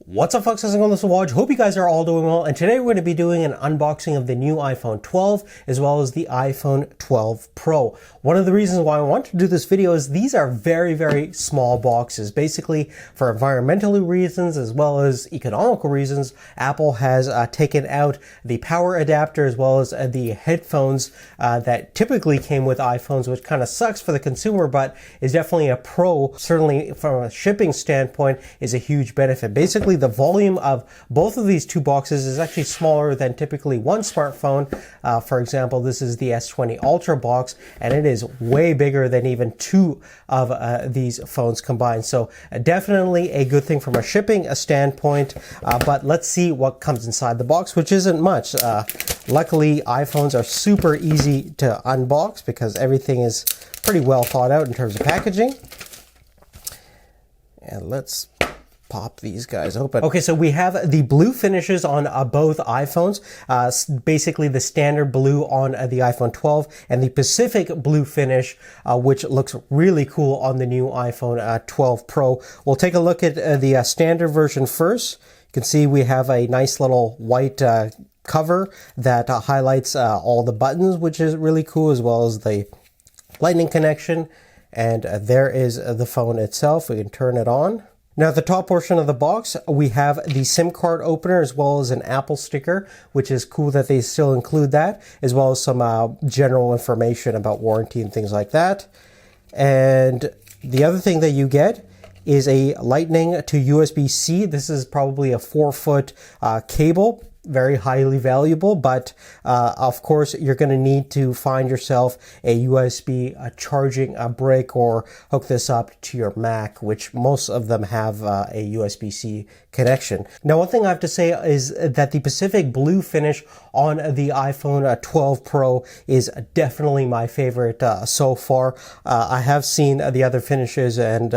What's up, folks? How's it going? This is Waj. Hope you guys are all doing well. And today we're going to be doing an unboxing of the new iPhone 12 as well as the iPhone 12 Pro. One of the reasons why I want to do this video is these are very, very small boxes. Basically, for environmental reasons as well as economical reasons, Apple has taken out the power adapter as well as the headphones that typically came with iPhones, which kind of sucks for the consumer, but is definitely a pro. Certainly from a shipping standpoint is a huge benefit. Basically, the volume of both of these two boxes is actually smaller than typically one smartphone. For example, this is the S20 Ultra box, and it is way bigger than even two of these phones combined. So definitely a good thing from a shipping standpoint, but let's see what comes inside the box, which isn't much. Luckily, iPhones are super easy to unbox because everything is pretty well thought out in terms of packaging. And let's pop these guys open. Okay, so we have the blue finishes on both iPhones. Basically the standard blue on the iPhone 12 and the Pacific blue finish, which looks really cool on the new iPhone 12 Pro. We'll take a look at the standard version first. You can see we have a nice little white cover that highlights all the buttons, which is really cool, as well as the lightning connection. And there is the phone itself. We can turn it on. Now at the top portion of the box, we have the SIM card opener as well as an Apple sticker, which is cool that they still include that, as well as some general information about warranty and things like that. And the other thing that you get is a Lightning to USB-C. This is probably a 4-foot cable. Very highly valuable, but of course you're going to need to find yourself a USB charging brick or hook this up to your Mac, which most of them have a USB-C connection. Now, one thing I have to say is that the Pacific blue finish on the iPhone 12 Pro is definitely my favorite so far. I have seen the other finishes, and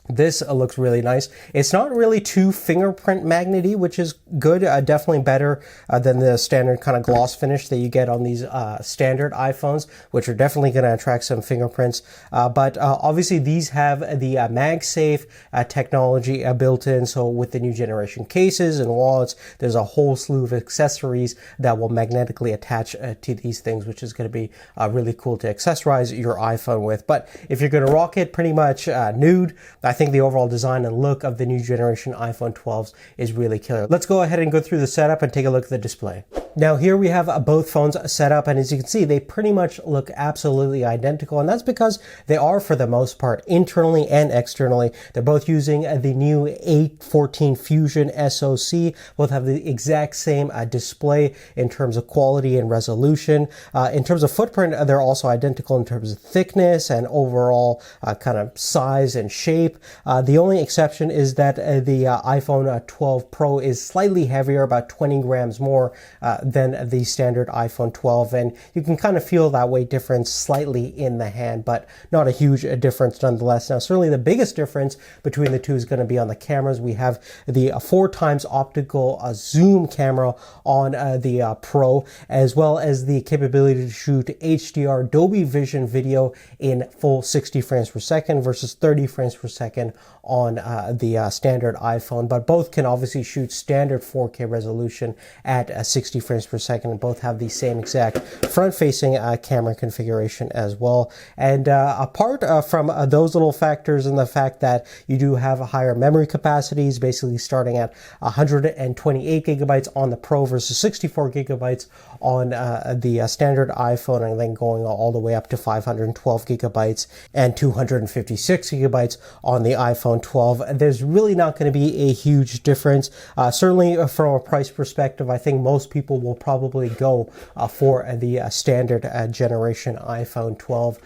this looks really nice. It's not really too fingerprint magnety, which is good. Definitely better than the standard kind of gloss finish that you get on these standard iPhones, which are definitely going to attract some fingerprints. But obviously these have the MagSafe technology built in. So with the new generation cases and wallets, there's a whole slew of accessories that will magnetically attach to these things, which is going to be really cool to accessorize your iPhone with. But if you're going to rock it pretty much nude, I think the overall design and look of the new generation iPhone 12s is really killer. Let's go ahead and go through the setup and take a look at the display. Now here we have both phones set up, and as you can see, they pretty much look absolutely identical, and that's because they are, for the most part, internally and externally. They're both using the new 814 Fusion SoC. Both have the exact same display in terms of quality and resolution. In terms of footprint, they're also identical in terms of thickness and overall kind of size and shape. The only exception is that the iPhone 12 Pro is slightly heavier, about 20 grams more than the standard iPhone 12, and you can kind of feel that weight difference slightly in the hand, but not a huge difference nonetheless. Now, certainly the biggest difference between the two is going to be on the cameras. We have the 4x optical zoom camera on the Pro, as well as the capability to shoot HDR Dolby Vision video in full 60 frames per second versus 30 frames per second on the standard iPhone, but both can obviously shoot standard 4K resolution at 60 frames per second, and both have the same exact front-facing camera configuration as well. And apart from those little factors and the fact that you do have higher memory capacities, basically starting at 128 gigabytes on the Pro versus 64 gigabytes on the standard iPhone, and then going all the way up to 512 gigabytes and 256 gigabytes on the iPhone 12. There's really not going to be a huge difference. Certainly from a price perspective, I think most people will probably go for the standard generation iPhone 12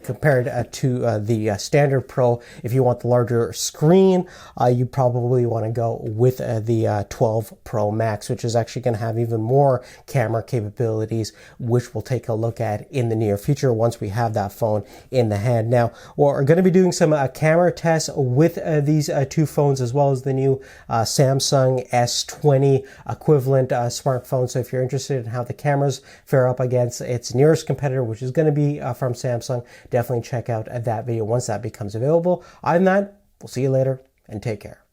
compared to the standard Pro. If you want the larger screen, you probably want to go with the 12 Pro Max, which is actually going to have even more camera capabilities, which we'll take a look at in the near future once we have that phone in the hand. Now, we're going to be doing some camera tests with these two phones, as well as the new Samsung S20 equivalent smartphone. So if you're interested in how the cameras fare up against its nearest competitor, which is going to be from Samsung, definitely check out that video once that becomes available. Other than that, we'll see you later and take care.